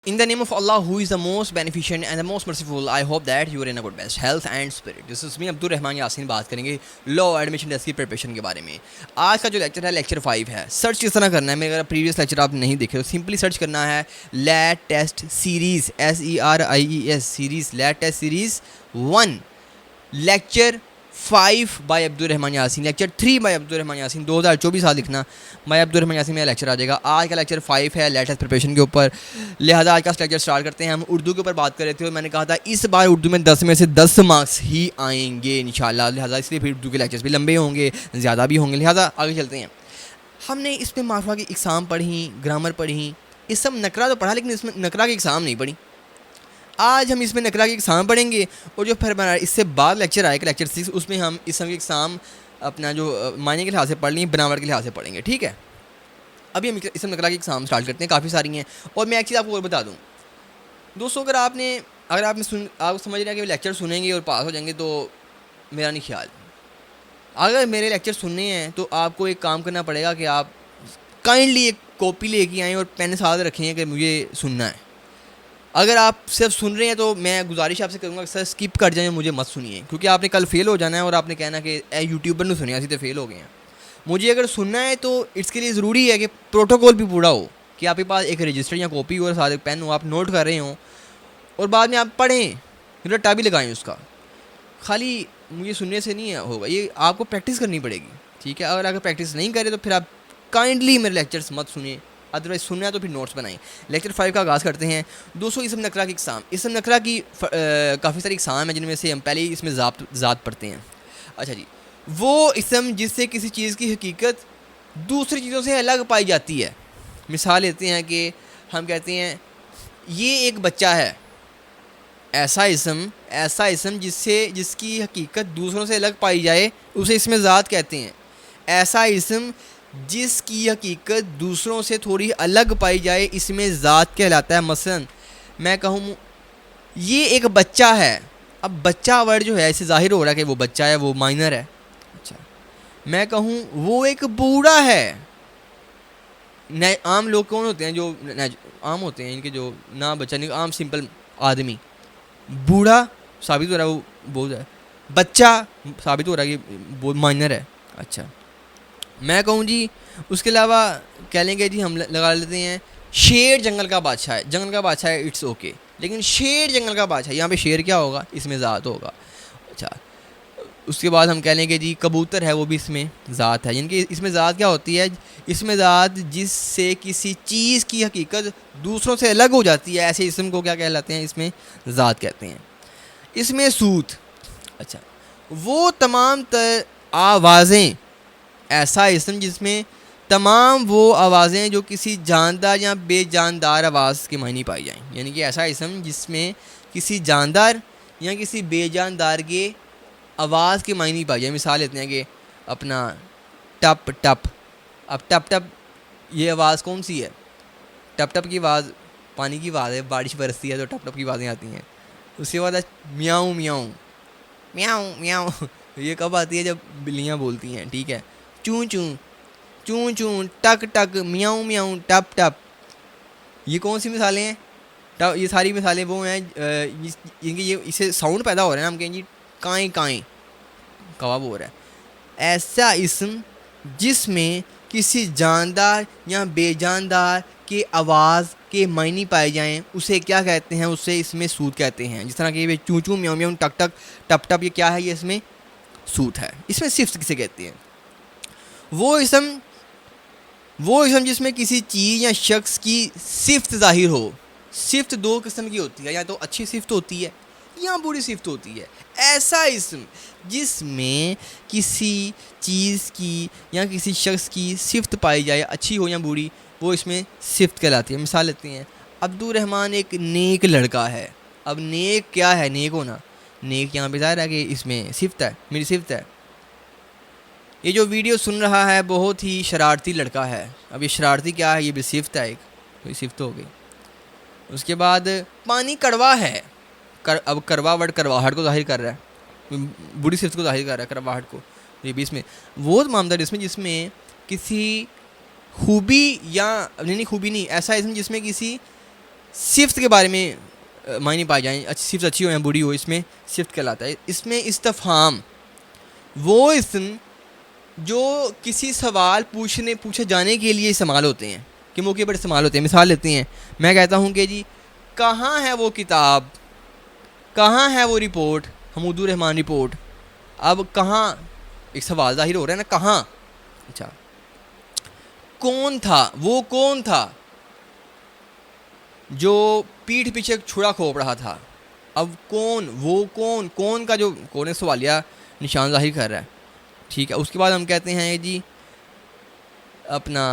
In the name of Allah, who is the most beneficent and the most merciful, I hope that you are in a good best health and spirit. This is me عبد الرحمان یاسین. بات کریں گے لو admission test کی preparation کے بارے میں. آج کا جو لیکچر ہے لیکچر 5 ہے. سرچ کس طرح کرنا ہے؟ میرا پریویس لیکچر آپ نہیں دیکھے تو سمپلی سرچ کرنا ہے latest series SERIES series latest series 1 lecture 5 by Abdur Rahman Yasin, lecture 3 by Abdur Rahman Yasin 2024 سال لکھنا. بائی عبد الرحمان یاسین میرا لیکچر آ جائے گا. آج کا لیکچر 5 ہے لیٹسٹ پریپریشن کے اوپر, لہٰذا آج کا لیکچر سٹارٹ کرتے ہیں. ہم اردو کے اوپر بات کر رہے تھے اور میں نے کہا تھا اس بار اردو میں 10 میں سے 10 مارکس ہی آئیں گے انشاءاللہ, لہٰذا اس لیے پھر اردو کے لیکچرز بھی لمبے ہوں گے, زیادہ بھی ہوں گے, لہٰذا آگے چلتے ہیں. ہم نے اس میں مارفا کی اقسام پڑھی, گرامر پڑھی, اس سب نقرہ تو پڑھا لیکن اس میں نقرہ کی اقسام نہیں پڑھی. آج ہم اس میں نقرہ کی اقسام پڑھیں گے اور جو پھر اس سے بعد لیکچر آئے گا لیکچر 6, اس میں ہم اسم کی اقسام اپنا جو معنی کے لحاظ سے پڑھ لیں, بناوٹ کے لحاظ سے پڑھیں گے. ٹھیک ہے, ابھی ہم اسم نقرہ کی اقسام اسٹارٹ کرتے ہیں. کافی ساری ہیں اور میں ایک چیز آپ کو اور بتا دوں دوستوں, اگر آپ سمجھ رہے ہیں کہ لیکچر سنیں گے اور پاس ہو جائیں گے تو میرا نہیں خیال. اگر میرے لیکچر سننے ہیں تو آپ کو ایک کام کرنا پڑے گا کہ آپ کائنڈلی ایک کاپی لے کے آئیں اور پین ساتھ رکھیں کہ مجھے سننا ہے. اگر آپ صرف سن رہے ہیں تو میں گزارش آپ سے کروں گا کہ سر اسکپ کر جائیں, مجھے مت سنیے, کیونکہ آپ نے کل فیل ہو جانا ہے اور آپ نے کہنا کہ اے یوٹیوبر نے سنیا اسی تو فیل ہو گئے ہیں. مجھے اگر سننا ہے تو اس کے لیے ضروری ہے کہ پروٹوکول بھی پورا ہو, کہ آپ کے پاس ایک رجسٹر یا کاپی ہو اور ساتھ ایک پین ہو, آپ نوٹ کر رہے ہوں اور بعد میں آپ پڑھیں, رٹا بھی لگائیں اس کا. خالی مجھے سننے سے نہیں ہوگا, یہ آپ کو پریکٹس کرنی پڑے گی. ٹھیک ہے, اگر پریکٹس نہیں کرے تو پھر آپ کائنڈلی میرے لیکچرز مت سنیں, ادروائز سننا ہے تو پھر نوٹس بنائیں. لیکچر 5 کا آغاز کرتے ہیں. دوستوں, اسم نقرہ کی اقسام. اسم نقرہ کی کافی ساری اقسام ہیں جن میں سے ہم پہلے ہی اس میں ذات پڑھتے ہیں. اچھا جی, وہ اسم جس سے کسی چیز کی حقیقت دوسری چیزوں سے الگ پائی جاتی ہے. مثال لیتے ہیں کہ ہم کہتے ہیں یہ ایک بچہ ہے. ایسا اسم جس کی حقیقت دوسروں سے الگ پائی جائے اسے اسم ذات کہتے ہیں. ایسا اسم جس کی حقیقت دوسروں سے تھوڑی الگ پائی جائے اس میں ذات کہلاتا ہے. مثلا میں کہوں یہ ایک بچہ ہے, اب بچہ ورڈ جو ہے اسے ظاہر ہو رہا ہے کہ وہ بچہ ہے, وہ مائنر ہے. اچھا, میں کہوں وہ ایک بوڑھا ہے. عام لوگ کون ہوتے ہیں جو عام ہوتے ہیں, ان کے جو نہ بچہ نہیں, عام سمپل آدمی. بوڑھا ثابت ہو رہا ہے وہ بوڑھا ہے, بچہ ثابت ہو رہا ہے کہ وہ مائنر ہے. اچھا, میں کہوں جی اس کے علاوہ کہہ لیں گے جی ہم لگا لیتے ہیں شیر جنگل کا بادشاہ ہے. جنگل کا بادشاہ ہے اٹس اوکے, لیکن شیر جنگل کا بادشاہ, یہاں پہ شیر کیا ہوگا, اس میں ذات ہوگا. اچھا, اس کے بعد ہم کہہ لیں گے جی کبوتر ہے, وہ بھی اس میں ذات ہے. یعنی کہ اس میں ذات کیا ہوتی ہے, اس میں ذات جس سے کسی چیز کی حقیقت دوسروں سے الگ ہو جاتی ہے, ایسے اسم کو کیا کہلاتے ہیں, اس میں ذات کہتے ہیں. اس میں صوت. اچھا, وہ تمام تر آوازیں. ایسا اسم جس میں تمام وہ آوازیں جو کسی جاندار یا بے جاندار آواز کے معنی پائی جائیں. یعنی کہ ایسا اسم جس میں کسی جاندار یا کسی بے جاندار کے آواز کے معنی پائی جائیں. مثال لیتے ہیں کہ اپنا ٹپ ٹپ. اب ٹپ ٹپ یہ آواز کون سی ہے؟ ٹپ ٹپ کی آواز پانی کی آواز ہے, بارش برستی ہے تو ٹپ ٹپ کی آوازیں آتی ہیں. اس کے بعد میاؤں میاؤں میاؤں میاؤں, یہ کب آتی ہے؟ جب بلیاں بولتی ہیں. ٹھیک ہے, چوں چوں چوں چوں, ٹک ٹک, میاؤں میاؤں, ٹپ ٹپ. یہ کون سی مثالیں ہیں؟ یہ ساری مثالیں وہ ہیں یہ اسے ساؤنڈ پیدا ہو رہا ہے نا, ہم کہیں جی کائیں کائیں, کباب ہو رہا ہے. ایسا اسم جس میں کسی جاندار یا بے جاندار کے آواز کے معنی پائے جائیں اسے کیا کہتے ہیں, اسے اس میں صوت کہتے ہیں. جس طرح کہ یہ چوں چوں میاؤں میاؤں ٹک ٹک ٹپ ٹپ, یہ کیا ہے, یہ اس میں صوت ہے. اس میں صفت کسے کہتے ہیں؟ وہ اسم جس میں کسی چیز یا شخص کی صفت ظاہر ہو. صفت دو قسم کی ہوتی ہے, یا تو اچھی صفت ہوتی ہے یا بری صفت ہوتی ہے. ایسا اسم جس میں کسی چیز کی یا کسی شخص کی صفت پائی جائے, اچھی ہو یا بری, وہ اس میں صفت کہلاتی ہے. مثال لیتے ہیں عبد الرحمن ایک نیک لڑکا ہے. اب نیک کیا ہے, نیک ہونا, نیک یہاں پہ ظاہر ہے کہ اس میں صفت ہے, میری صفت ہے. یہ جو ویڈیو سن رہا ہے بہت ہی شرارتی لڑکا ہے. اب یہ شرارتی کیا ہے, یہ بھی صفت ہے, ایک کوئی صفت ہو گئی. اس کے بعد پانی کڑوا ہے. اب کڑوا ورڈ کڑواہٹ کو ظاہر کر رہا ہے, بری صفت کو ظاہر کر رہا ہے, کڑواہٹ کو. یہ بھی اس میں وہ معاملہ جس میں کسی خوبی یا نہیں خوبی نہیں, ایسا اسم جس میں کسی صفت کے بارے میں معنی پائے جائیں، صفت اچھی ہو یا بری ہو، اس میں صفت کہلاتا ہے. اس میں استفہام وہ اسم جو کسی سوال پوچھے جانے کے لیے استعمال ہوتے ہیں، کہ موقع پر استعمال ہوتے ہیں. مثال لیتے ہیں، میں کہتا ہوں کہ جی کہاں ہے وہ کتاب، کہاں ہے وہ رپورٹ، حمود الرحمان رپورٹ. اب کہاں ایک سوال ظاہر ہو رہا ہے نا، کہاں. اچھا، کون تھا، وہ کون تھا جو پیٹھ پیچھے چھڑا کھوپ رہا تھا. اب کون، وہ کون کا جو کون سوالیہ نشان ظاہر کر رہا ہے. ٹھیک ہے، اس کے بعد ہم کہتے ہیں جی اپنا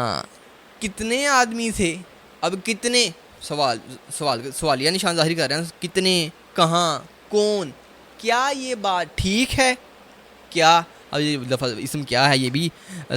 کتنے آدمی تھے. اب کتنے سوالیہ نشان ظاہر کر رہے ہیں، کتنے، کہاں، کون. کیا یہ بات ٹھیک ہے، کیا. اب یہ لفظ اسم کیا ہے، یہ بھی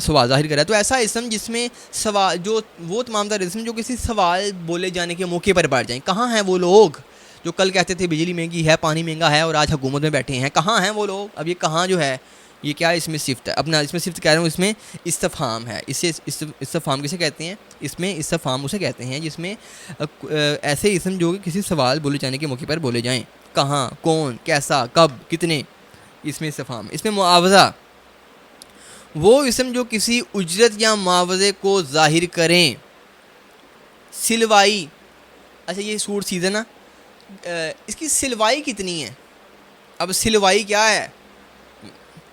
سوال ظاہر کر رہا ہے. تو ایسا اسم جس میں سوال، جو وہ تمام تر اسم جو کسی سوال بولے جانے کے موقع پر بیٹھ جائیں. کہاں ہیں وہ لوگ جو کل کہتے تھے بجلی مہنگی ہے، پانی مہنگا ہے، اور آج حکومت میں بیٹھے ہیں. کہاں ہیں وہ لوگ. اب یہ کہاں جو ہے یہ کیا ہے، اس میں صفت ہے. اپنا اس میں صفت کہہ رہا ہوں، اس میں استفہام ہے. اسے استفہام کسے کہتے ہیں، اس میں استفہام اسے کہتے ہیں جس میں ایسے اسم جو کسی سوال بولے جانے کے موقع پر بولے جائیں. کہاں، کون، کیسا، کب، کتنے. اس میں استفہام. اس میں معاوضہ وہ اسم جو کسی اجرت یا معاوضے کو ظاہر کریں. سلوائی، اچھا یہ سوٹ سیزن نا، اس کی سلوائی کتنی ہے. اب سلوائی کیا ہے،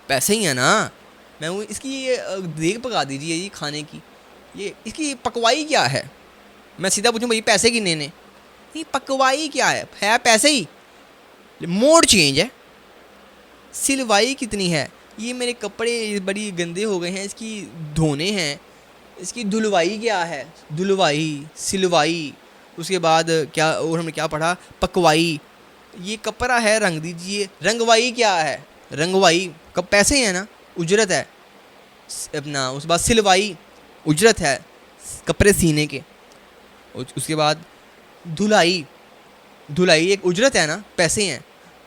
پیسے ہی ہیں نا. میں وہ اس کی یہ دیگ پکا دیجیے جی کھانے کی، یہ اس کی پکوائی کیا ہے. میں سیدھا پوچھوں بھائی پیسے کتنے نے، یہ پکوائی کیا ہے پیسے ہی. موڈ چینج ہے. سلوائی کتنی ہے، یہ میرے کپڑے بڑی گندے ہو گئے ہیں، اس کی دھونے ہیں. اس کی دھلوائی کیا ہے، دھلوائی، سلوائی. اس کے بعد کیا اور ہم نے کیا پڑھا، پکوائی. یہ کپڑا ہے رنگ دیجیے. رنگوائی کیا ہے، رنگوائی کب پیسے ہیں نا، اجرت ہے اپنا. اس کے بعد سلوائی اجرت ہے کپڑے سینے کے. اس کے بعد دھلائی، دھلائی ایک اجرت ہے نا، پیسے ہیں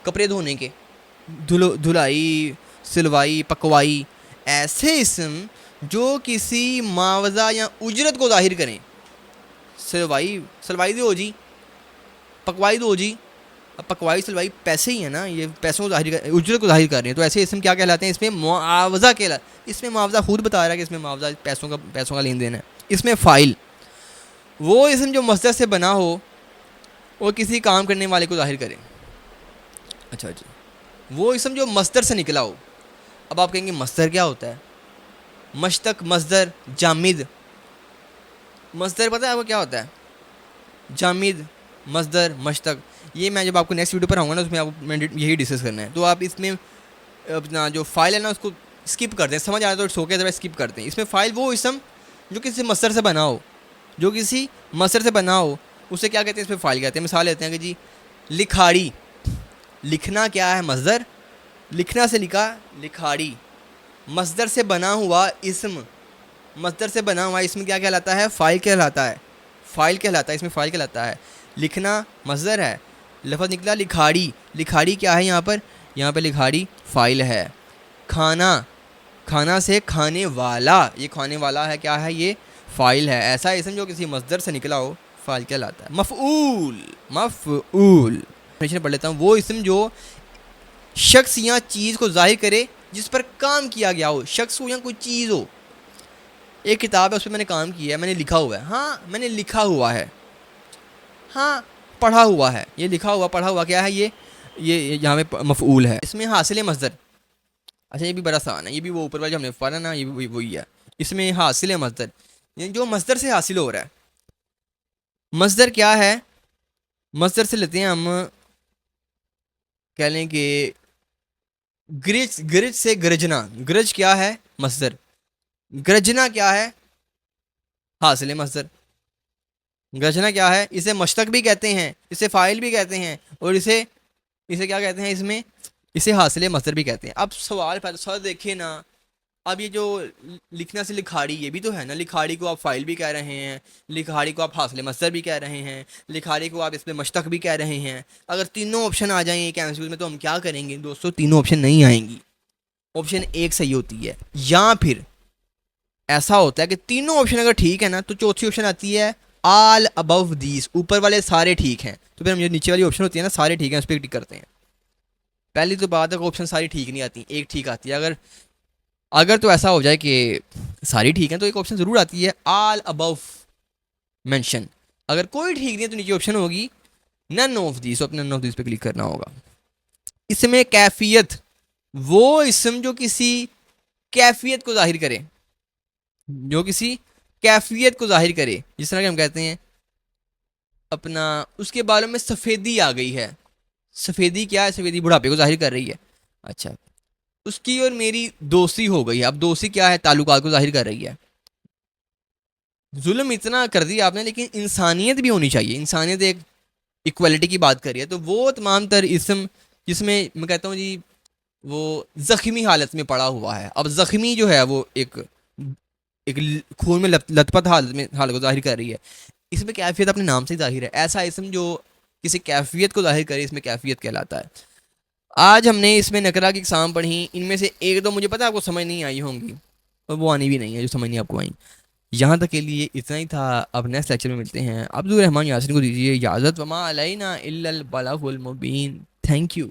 کپڑے دھونے کے. دھلائی، سلوائی، پکوائی. ایسے اسم جو کسی معاوضہ یا اجرت کو ظاہر کریں. سلوائی دو جی، پکوائی دو جی. اب پکوائی سلوائی پیسے ہی ہیں نا، یہ پیسوں کو ظاہر اجرت کو ظاہر کر رہے ہیں. تو ایسے اسم کیا کہلاتے ہیں، اس میں معاوضہ کہلاتا ہے. اس میں معاوضہ خود بتا رہا ہے کہ اس میں معاوضہ پیسوں کا لین دین ہے. اس میں فاعل وہ اسم جو مصدر سے بنا ہو اور کسی کام کرنے والے کو ظاہر کرے. اچھا جی، وہ اسم جو مصدر سے نکلا ہو. اب آپ کہیں گے مصدر کیا ہوتا ہے، مشتق، مصدر، جامد. مصدر پتہ ہے آپ کو کیا ہوتا ہے، جامد، مصدر، مشتق. یہ میں جب آپ کو نیکسٹ ویڈیو پر آؤں گا نا، اس میں آپ میں یہی ڈسکس کرنا ہے. تو آپ اس میں اپنا جو فائل ہے نا اس کو اسکپ کر دیں. سمجھ آ رہا ہے تو سو کے ذرا اسکپ کرتے ہیں. اس میں فائل وہ اسم جو کسی مصدر سے بنا ہو، جو کسی مصدر سے بنا ہو اسے کیا کہتے ہیں، اس میں فائل کہتے ہیں. مثال لیتے ہیں کہ جی لکھاڑی. لکھنا کیا ہے، مصدر. لکھنا سے لکھا لکھاڑی. مصدر سے بنا ہوا اسم، مصدر سے بنا ہوا اسم کیا کہلاتا ہے، فاعل کہلاتا ہے. فاعل کہلاتا ہے، اس میں فاعل کہلاتا ہے. لکھنا مصدر ہے، لفظ نکلا لکھاڑی. لکھاڑی کیا ہے یہاں پہ لکھاڑی فاعل ہے. کھانا، کھانا سے کھانے والا، یہ کھانے والا ہے کیا ہے، یہ فاعل ہے. ایسا اسم جو کسی مصدر سے نکلا ہو فاعل کہلاتا ہے. مفعول، مفعول پڑھ لیتا ہوں. وہ اسم جو شخص یا چیز کو ظاہر کرے جس پر کام کیا گیا ہو. شخص ہو یا کوئی چیز ہو. ایک کتاب ہے، اس پہ میں نے کام کیا ہے، میں نے لکھا ہوا ہے. ہاں میں نے لکھا ہوا ہے، ہاں پڑھا ہوا ہے. یہ لکھا ہوا پڑھا ہوا کیا ہے، یہ یہاں پہ مفعول ہے. اس میں حاصل مصدر. اچھا یہ بھی بڑا آسان ہے، یہ بھی وہ اوپر والا جو ہم نے پڑھا نا، یہ بھی وہی ہے. اس میں حاصل مصدر، یعنی جو مصدر سے حاصل ہو رہا ہے. مصدر کیا ہے، مصدر سے لیتے ہیں ہم کہہ لیں کہ گرج سے گرجنا. گرج کیا ہے، مصدر. گرجنا کیا ہے، حاصل مصدر. گرجنا کیا ہے، اسے مشتق بھی کہتے ہیں، اسے فاعل بھی کہتے ہیں، اور اسے کیا کہتے ہیں، اس میں اسے حاصل مصدر بھی کہتے ہیں. اب سوال پیدا، سوال دیکھیں نا. اب یہ جو لکھنا سے لکھاڑی، یہ بھی تو ہے نا. لکھاڑی کو آپ فاعل بھی کہہ رہے ہیں، لکھاڑی کو آپ حاصل مصدر بھی کہہ رہے ہیں، لکھاڑی کو آپ اس میں مشتق بھی کہہ رہے ہیں. اگر تینوں آپشن آ جائیں ایک MCQ میں تو ہم کیا کریں گے دوستو، تینوں آپشن نہیں آئیں گی. آپشن ایک صحیح ہوتی ہے. یا پھر ایسا ہوتا ہے کہ تینوں آپشن اگر ٹھیک ہے نا تو چوتھی آپشن آتی ہے آل ابو دیز، اوپر والے سارے ٹھیک ہیں. تو پھر ہم جو نیچے والی آپشن ہوتی ہے نا سارے ٹھیک ہیں اس پہ ٹک کرتے ہیں. پہلی تو بات ہے کہ آپشن ساری ٹھیک نہیں آتی، ایک ٹھیک آتی ہے. اگر تو ایسا ہو جائے کہ ساری ٹھیک ہیں تو ایک آپشن ضرور آتی ہے آل ابو مینشن. اگر کوئی ٹھیک نہیں ہے تو نیچے آپشن ہوگی نن آف دیز، تو اپنے نن آف دیز پہ کلک کرنا ہوگا. اس میں کیفیت، وہ اسم جو کسی کیفیت کو ظاہر کرے، جو کسی کیفیت کو ظاہر کرے، جس طرح کہ ہم کہتے ہیں اپنا اس کے بالوں میں سفیدی آ گئی ہے. سفیدی کیا ہے؟ سفیدی بڑھاپے کو ظاہر کر رہی ہے. اچھا، اس کی اور میری دوستی ہو گئی ہے. اب دوستی کیا ہے؟ تعلقات کو ظاہر کر رہی ہے. ظلم اتنا کر دیا آپ نے، لیکن انسانیت بھی ہونی چاہیے. انسانیت ایک ایکوالٹی کی بات کری ہے. تو وہ تمام تر اسم جس میں میں کہتا ہوں جی وہ زخمی حالت میں پڑا ہوا ہے. اب زخمی جو ہے وہ ایک خون میں لت پت حالت کو ظاہر کر رہی ہے. اس میں کیفیت اپنے نام سے ہی ظاہر ہے. ایسا اسم جو کسی کیفیت کو ظاہر کرے اس میں کیفیت کہلاتا ہے. آج ہم نے اس میں نکرہ کی اقسام پڑھی. ان میں سے ایک دو مجھے پتا آپ کو سمجھ نہیں آئی ہوں گی، اور وہ آنی بھی نہیں ہے جو سمجھ نہیں آپ کو آئیں. یہاں تک کے لیے اتنا ہی تھا. اب نیکسٹ لیکچر میں ملتے ہیں. عبدالرحمن یاسین کو دیجیے اجازت. وما علینا الا البلاغ المبین. Thank you.